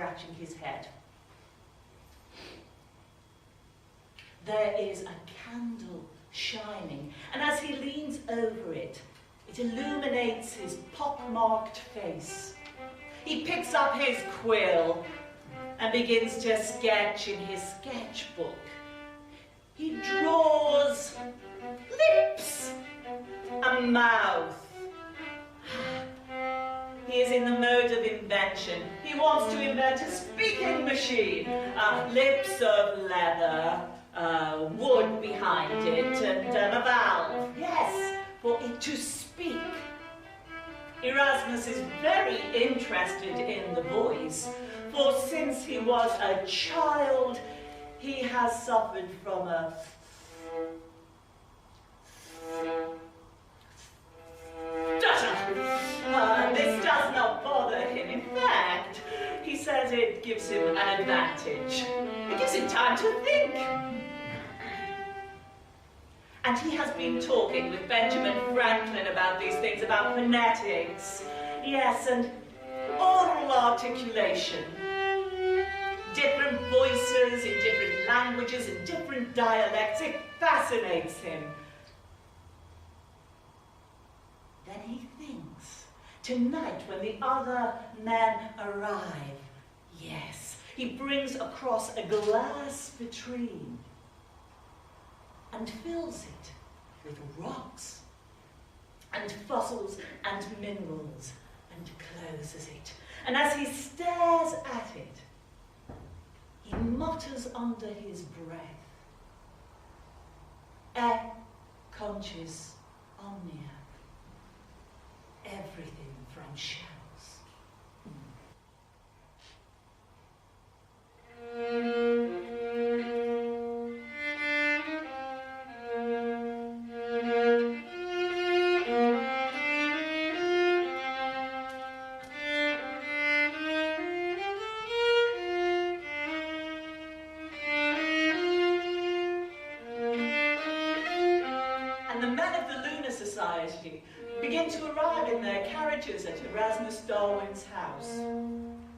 scratching his head. There is a candle shining, and as he leans over it, it illuminates his pock-marked face. He picks up his quill and begins to sketch in his sketchbook. He draws lips, a mouth. He is in the mode of invention. He wants to invent a speaking machine. Lips of leather, wood behind it, and a valve. Yes, for it to speak. Erasmus is very interested in the voice, for since he was a child, he has suffered from a stutter. This does not bother him. In fact, he says it gives him an advantage. It gives him time to think. And he has been talking with Benjamin Franklin about these things, about phonetics. Yes, and oral articulation. Different voices in different languages and different dialects. It fascinates him. Then he thinks, tonight when the other men arrive, yes, he brings across a glass vitrine and fills it with rocks and fossils and minerals and closes it. And as he stares at it, he mutters under his breath, E conches omnia, everything from shells. And the men of the Lunar Society begin to arrive in their carriages at Erasmus Darwin's house.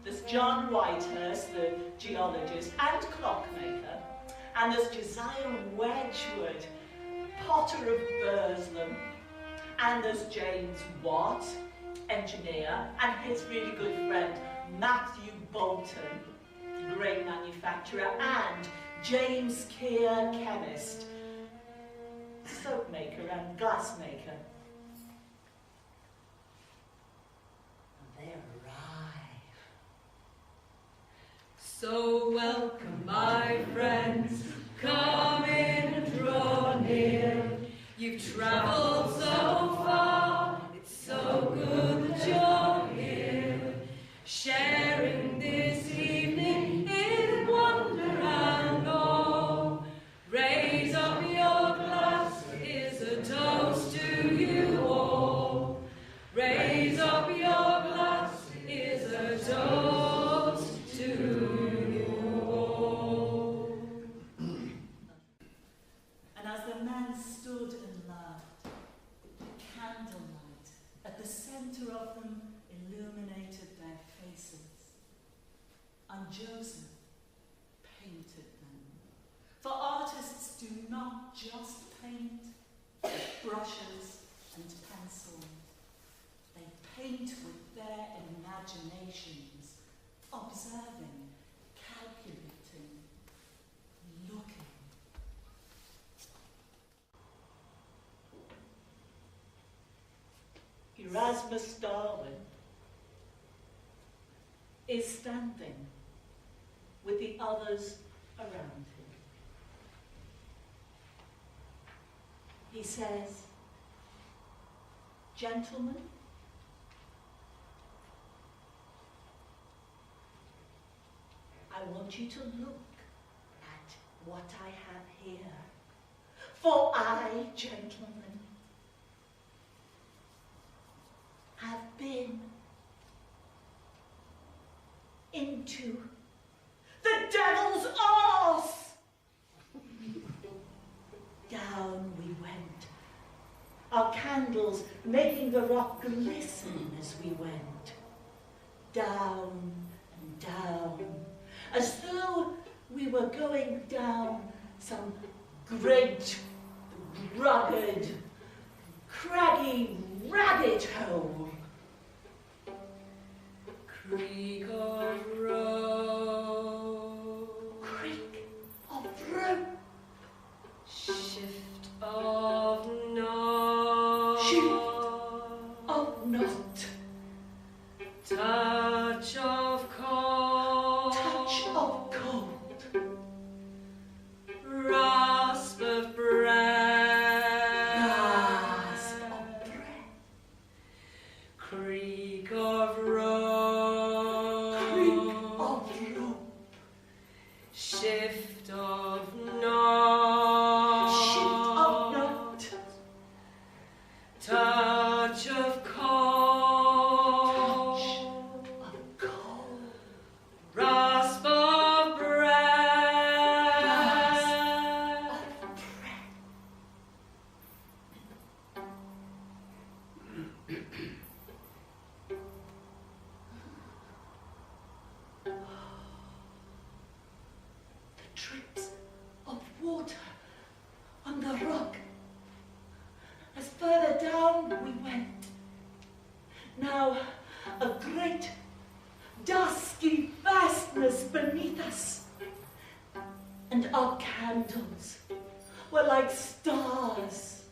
There's John Whitehurst, the geologist and clockmaker, and there's Josiah Wedgwood, potter of Burslem, and there's James Watt, engineer, and his really good friend Matthew Bolton, great manufacturer, and James Keir, chemist, soap maker and glass maker. And they arrive. So welcome, my friends, come in and draw near. You've travelled so far, it's so good that you're here, sharing this evening in wonder and awe. Raise up your glass, here's a toast to you all. Raise up your glass, here's a toast to you all. And as the men stood and laughed, the candlelight at the centre of them illuminated their faces. And Joseph painted them. For artists do not just paint with brushes and pencils. They paint with their imaginations, observing, calculating, looking. Erasmus Darwin is standing with the others around him. He says, "Gentlemen, I want you to look at what I have here. For I, gentlemen, have been into the devil's arse." Down we went, our candles making the rock glisten as we went. Down and down, as though we were going down some great, rugged, craggy rabbit hole. Creak of rope. Creak of rope. Shift of knot. Shift of knot. Touch of cold. Touch of cold. Rasp of breath. Rasp of breath. Creak of rope. Creak of rope. Shift of knot. Shift of knot. Touch of cold. Rasp of breath. The drips of water on the rock. As further down we went, now a great dusky vastness beneath us, and our candles were like stars.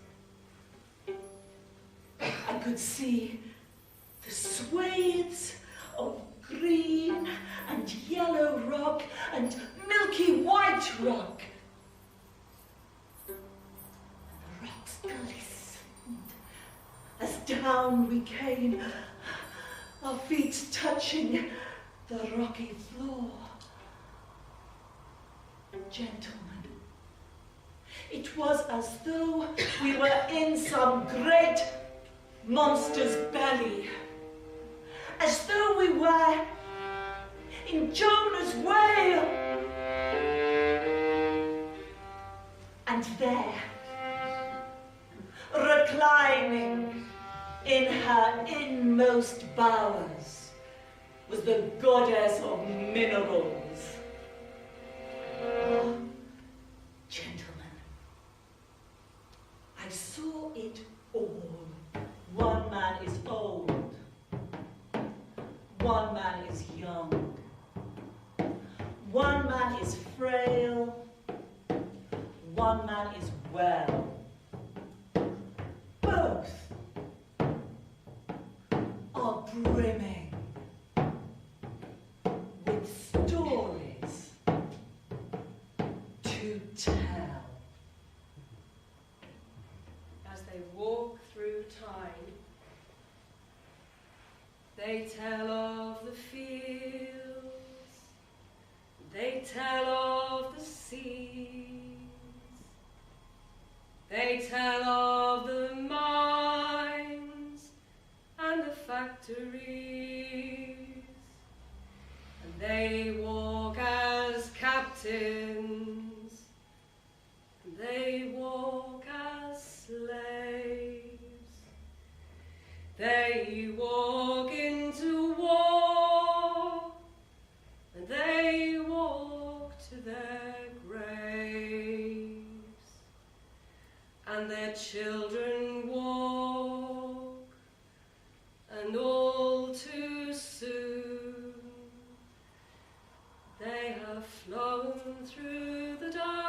I could see the swathes of green and yellow rock and milky white rock. And the rocks glistened as down we came, our feet touching the rocky floor. Gentlemen, it was as though we were in some great monster's belly, as though we were in Jonah's whale. And there, reclining in her inmost bowers, was the goddess of minerals. Gentlemen, I saw it all. One man is old. One man is young. One man is frail. One man is well. Both are brimming with stories to tell. As they walk through time, they tell of the fields, they tell of the seas, they tell of the mines and the factories, and they walk as captains, and they walk as slaves. They walk into war, and they walk to their graves, and their children walk, and all too soon they have flown through the dark